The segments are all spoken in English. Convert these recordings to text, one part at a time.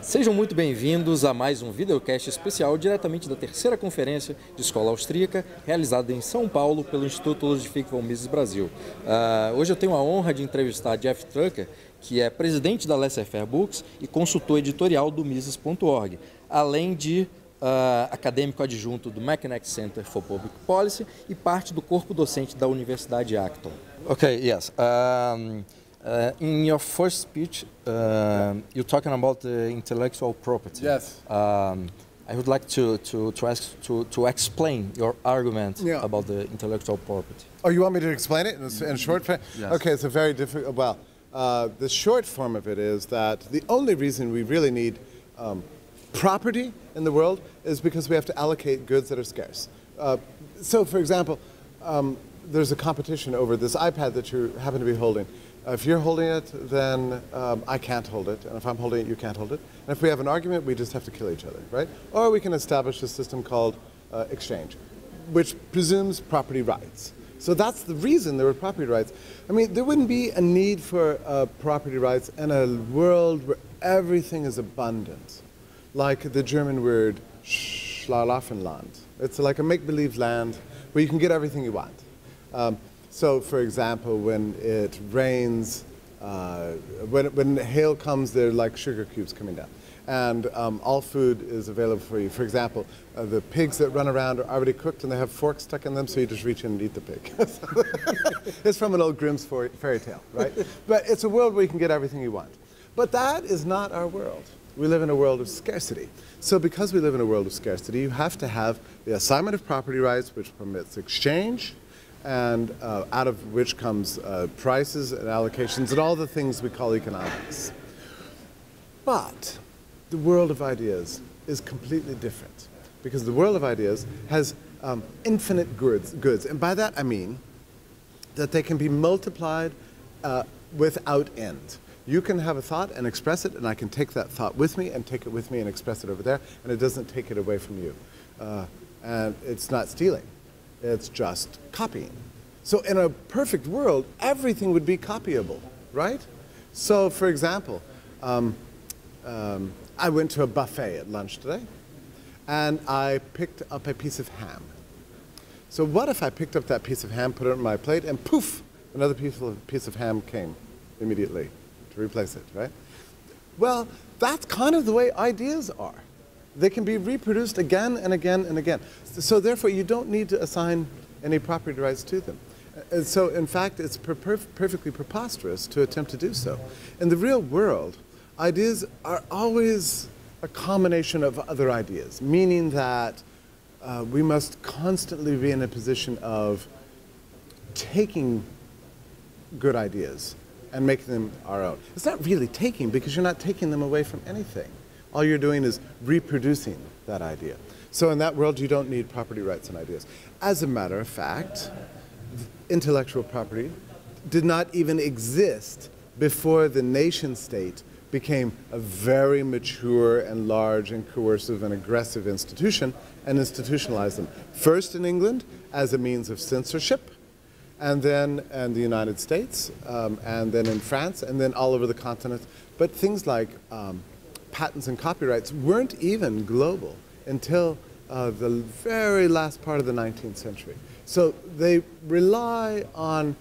Sejam muito bem-vindos a mais um videocast especial diretamente da terceira conferência de escola austríaca realizada em São Paulo pelo Instituto Ludwig von Mises Brasil. Hoje eu tenho a honra de entrevistar Jeff Trucker, que é presidente da Laissez-Faire Books e consultor editorial do Mises.org, além de acadêmico adjunto do Mackinac Center for Public Policy e parte do corpo docente da Universidade Acton. Okay, yes. In your first speech, you're talking about the intellectual property. Yes. I would like to ask to explain your argument about the intellectual property. Oh, you want me to explain it in short? Yes. Okay, it's a very difficult. Well, the short form of it is that the only reason we really need property in the world is because we have to allocate goods that are scarce. So, for example, there's a competition over this iPad that you happen to be holding. If you're holding it, then I can't hold it. And if I'm holding it, you can't hold it. And if we have an argument, we just have to kill each other, right? Or we can establish a system called exchange, which presumes property rights. So that's the reason there were property rights. I mean, there wouldn't be a need for property rights in a world where everything is abundant, like the German word Schlaraffenland. It's like a make-believe land where you can get everything you want. So, for example, when it rains, when hail comes, they're like sugar cubes coming down. And all food is available for you. For example, the pigs that run around are already cooked and they have forks stuck in them, so you just reach in and eat the pig. It's from an old Grimm's fairy tale, right? But it's a world where you can get everything you want. But that is not our world. We live in a world of scarcity. So because we live in a world of scarcity, you have to have the assignment of property rights, which permits exchange, and out of which comes prices and allocations and all the things we call economics. But the world of ideas is completely different, because the world of ideas has infinite goods. And by that I mean that they can be multiplied without end. You can have a thought and express it, and I can take that thought with me and take it with me and express it over there, and it doesn't take it away from you. And it's not stealing. It's just copying. So in a perfect world, everything would be copyable, right? So for example, I went to a buffet at lunch today, and I picked up a piece of ham. So what if I picked up that piece of ham, put it on my plate, and poof, another piece of ham came immediately to replace it, right? Well, that's kind of the way ideas are. They can be reproduced again and again and again. So therefore, you don't need to assign any property rights to them. And so in fact, it's perfectly preposterous to attempt to do so. In the real world, ideas are always a combination of other ideas, meaning that we must constantly be in a position of taking good ideas and making them our own. It's not really taking, because you're not taking them away from anything. All you're doing is reproducing that idea. So in that world, you don't need property rights on ideas. As a matter of fact, intellectual property did not even exist before the nation state became a very mature and large and coercive and aggressive institution and institutionalized them. First in England as a means of censorship, and then in the United States, and then in France, and then all over the continent. But things like patents and copyrights weren't even global until the very last part of the 19th century. So they rely on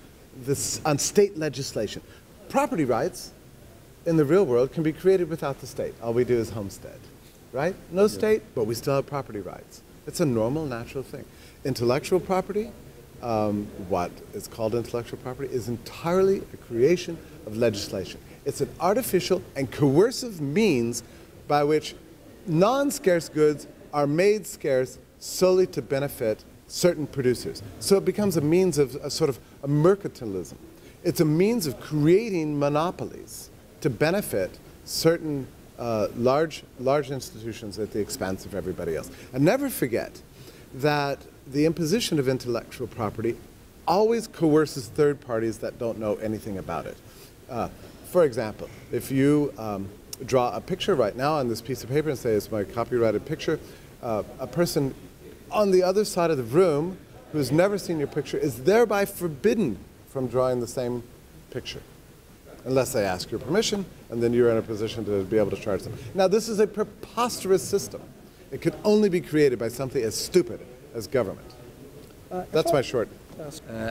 state legislation. Property rights in the real world can be created without the state. All we do is homestead, right? No state, but we still have property rights. It's a normal, natural thing. Intellectual property, what is called intellectual property, is entirely a creation of legislation. It's an artificial and coercive means by which non-scarce goods are made scarce solely to benefit certain producers. So it becomes a means of a sort of a mercantilism. It's a means of creating monopolies to benefit certain large institutions at the expense of everybody else. And never forget that the imposition of intellectual property always coerces third parties that don't know anything about it. For example, if you draw a picture right now on this piece of paper and say it's my copyrighted picture, a person on the other side of the room who's never seen your picture is thereby forbidden from drawing the same picture. unless they ask your permission, and then you're in a position to be able to charge them. Now, this is a preposterous system. It could only be created by something as stupid as government. That's my short.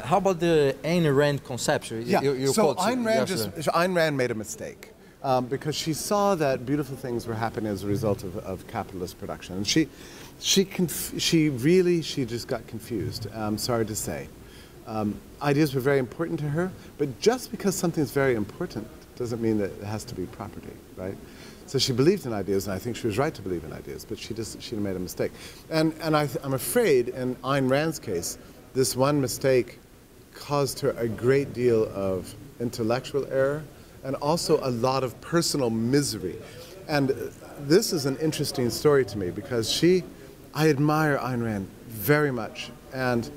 How about the Ayn Rand conception? Yeah, so Ayn Rand made a mistake because she saw that beautiful things were happening as a result of capitalist production. And she just got confused, I'm sorry to say. Ideas were very important to her, but just because something's very important doesn't mean that it has to be property, right? So she believed in ideas, and I think she was right to believe in ideas, but she made a mistake. And I'm afraid in Ayn Rand's case, this one mistake caused her a great deal of intellectual error and also a lot of personal misery. And this is an interesting story to me because I admire Ayn Rand very much. And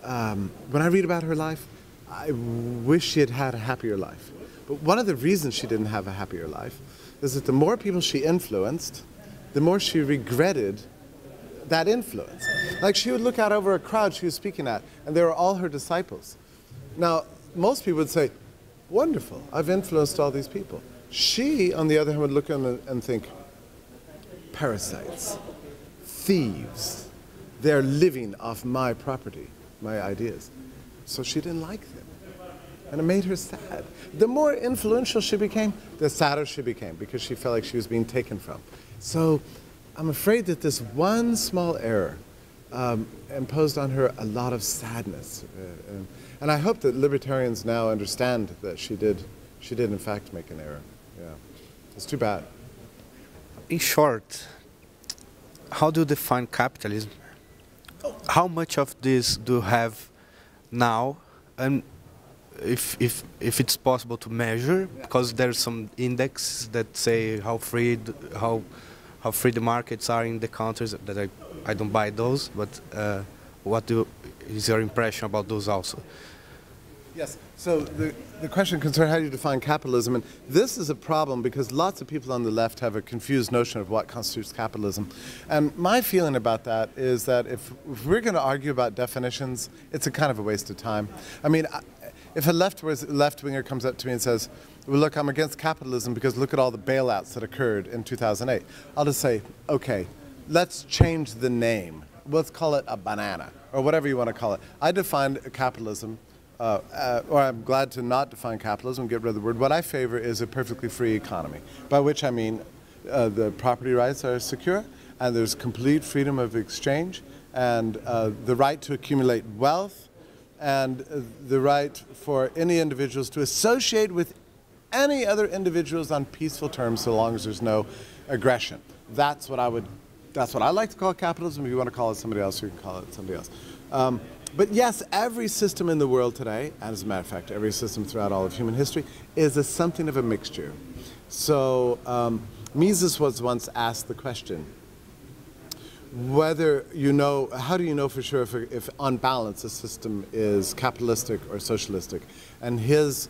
when I read about her life, I wish she had had a happier life. But one of the reasons she didn't have a happier life is that the more people she influenced, the more she regretted that influence. Like she would look out over a crowd she was speaking at, and they were all her disciples. Now, most people would say, wonderful, I've influenced all these people. She, on the other hand, would look at them and think, parasites, thieves, they're living off my property, my ideas. So she didn't like them. And it made her sad. The more influential she became, the sadder she became because she felt like she was being taken from. So I'm afraid that this one small error imposed on her a lot of sadness. And I hope that libertarians now understand that she did in fact make an error. Yeah. It's too bad. In short, how do you define capitalism? How much of this do you have now? And if it's possible to measure, because there's some index that say how free the markets are in the countries, that I don't buy those, but is your impression about those also? Yes, so the question concerns how do you define capitalism, and this is a problem because lots of people on the left have a confused notion of what constitutes capitalism. And my feeling about that is that if we're going to argue about definitions, it's a kind of a waste of time. I mean, if a left-winger comes up to me and says, well, look, I'm against capitalism because look at all the bailouts that occurred in 2008, I'll just say, okay, let's change the name. Let's call it a banana, or whatever you want to call it. I define capitalism, or I'm glad to not define capitalism, get rid of the word. What I favor is a perfectly free economy, by which I mean the property rights are secure, and there's complete freedom of exchange, and the right to accumulate wealth, and the right for any individuals to associate with any other individuals on peaceful terms so long as there's no aggression. That's what I like to call capitalism. If you want to call it somebody else, you can call it somebody else. But yes, every system in the world today, and as a matter of fact, every system throughout all of human history, is something of a mixture. So Mises was once asked the question, whether you know, how do you know for sure if on balance a system is capitalistic or socialistic? And his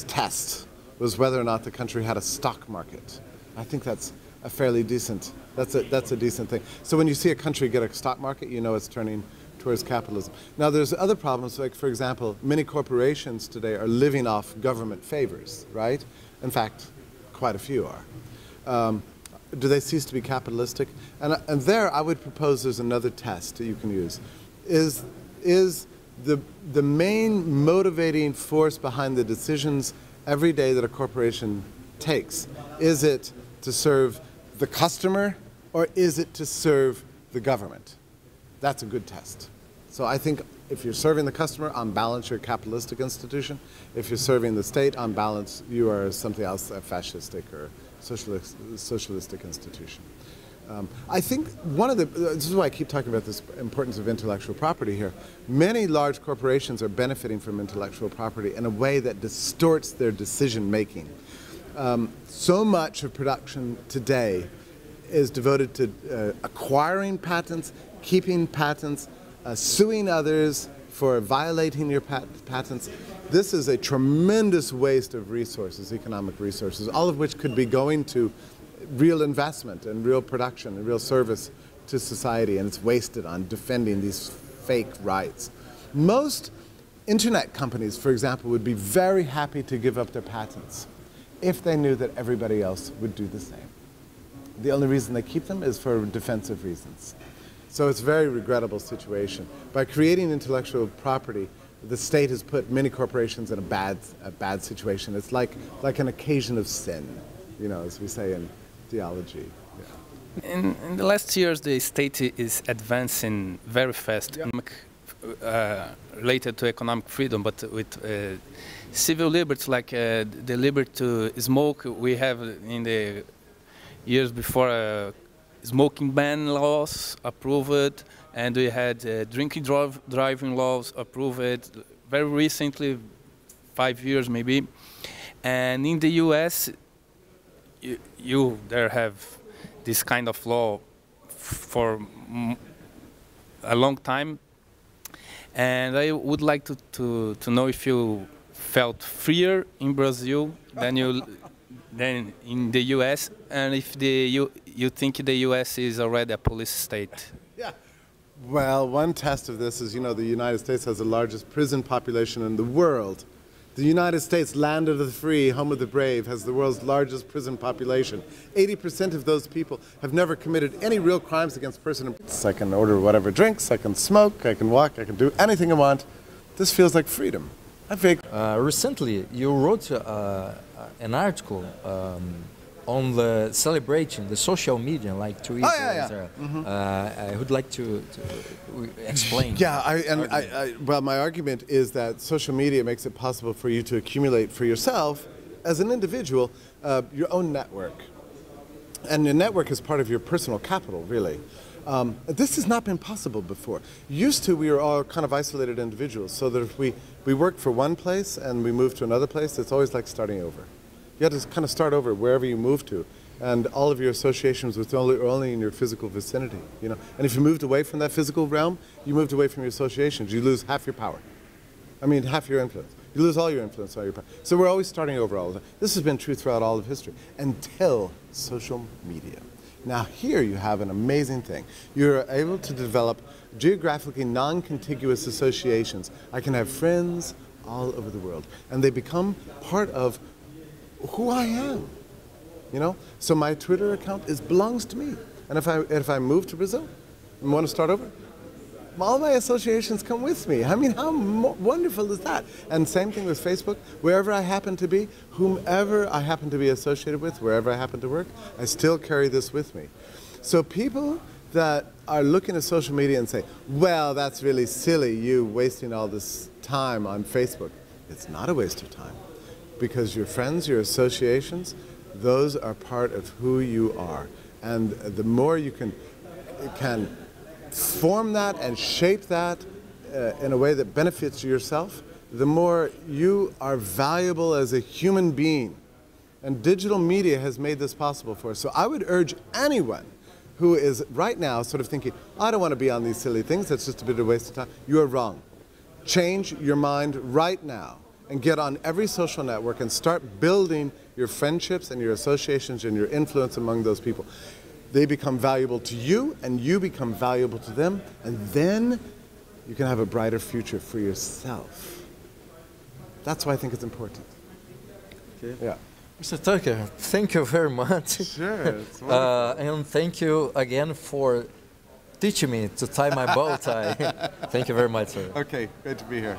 test was whether or not the country had a stock market. I think that's a fairly decent, that's a decent thing. So when you see a country get a stock market, you know it's turning towards capitalism. Now there's other problems, like for example, many corporations today are living off government favors, right? In fact, quite a few are. Do they cease to be capitalistic? And there I would propose there's another test that you can use. Is the main motivating force behind the decisions every day that a corporation takes, is it to serve the customer or is it to serve the government? That's a good test. So I think if you're serving the customer, on balance, you're a capitalistic institution. If you're serving the state, on balance, you are something else, a fascistic or socialistic institution. I think this is why I keep talking about this importance of intellectual property here. Many large corporations are benefiting from intellectual property in a way that distorts their decision making. So much of production today is devoted to acquiring patents, keeping patents, suing others for violating your patents. This is a tremendous waste of resources, economic resources, all of which could be going to real investment and real production and real service to society, and it's wasted on defending these fake rights. Most Internet companies, for example, would be very happy to give up their patents if they knew that everybody else would do the same. The only reason they keep them is for defensive reasons. So it's a very regrettable situation. By creating intellectual property, the state has put many corporations in a bad situation. It's like an occasion of sin, you know, as we say in theology. Yeah. In the last years, the state is advancing very fast, related to economic freedom, but with civil liberties like the liberty to smoke. We have in the years before smoking ban laws approved, and we had drinking driving laws approved very recently, 5 years maybe. And in the U.S., you there have this kind of law for a long time. And I would like to know if you felt freer in Brazil than in the U.S., and if you think the U.S. is already a police state. Yeah. Well, one test of this is, you know, the United States has the largest prison population in the world. The United States, land of the free, home of the brave, has the world's largest prison population. 80% of those people have never committed any real crimes against person. I can order whatever drinks, I can smoke, I can walk, I can do anything I want. This feels like freedom. Recently, you wrote an article on the celebrating the social media like Twitter. Oh, yeah. I would like to explain. Yeah, well, my argument is that social media makes it possible for you to accumulate for yourself, as an individual, your own network. And your network is part of your personal capital, really. This has not been possible before. Used to, we were all kind of isolated individuals, so that if we worked for one place and we moved to another place, it's always like starting over. You had to kind of start over wherever you moved to, and all of your associations were only in your physical vicinity, you know. And if you moved away from that physical realm, you moved away from your associations. You lose half your power. I mean, half your influence. You lose all your influence, all your power. So we're always starting over all the time. This has been true throughout all of history, until social media. Now here you have an amazing thing. You're able to develop geographically non-contiguous associations. I can have friends all over the world, and they become part of who I am, you know? So my Twitter account belongs to me. And if I move to Brazil and want to start over, all my associations come with me. I mean, how wonderful is that? And same thing with Facebook. Wherever I happen to be, whomever I happen to be associated with, wherever I happen to work, I still carry this with me. So people that are looking at social media and say, well, that's really silly, you wasting all this time on Facebook. It's not a waste of time. Because your friends, your associations, those are part of who you are. And the more you can form that and shape that in a way that benefits yourself, the more you are valuable as a human being. And digital media has made this possible for us. So I would urge anyone who is right now sort of thinking, I don't want to be on these silly things, that's just a bit of a waste of time. You are wrong. Change your mind right now and get on every social network and start building your friendships and your associations and your influence among those people. They become valuable to you, and you become valuable to them, and then you can have a brighter future for yourself. That's why I think it's important. Okay. Yeah. Mr. Tucker, thank you very much. Sure, it's wonderful. And thank you again for teaching me to tie my bow tie. Thank you very much, sir. Okay, great to be here.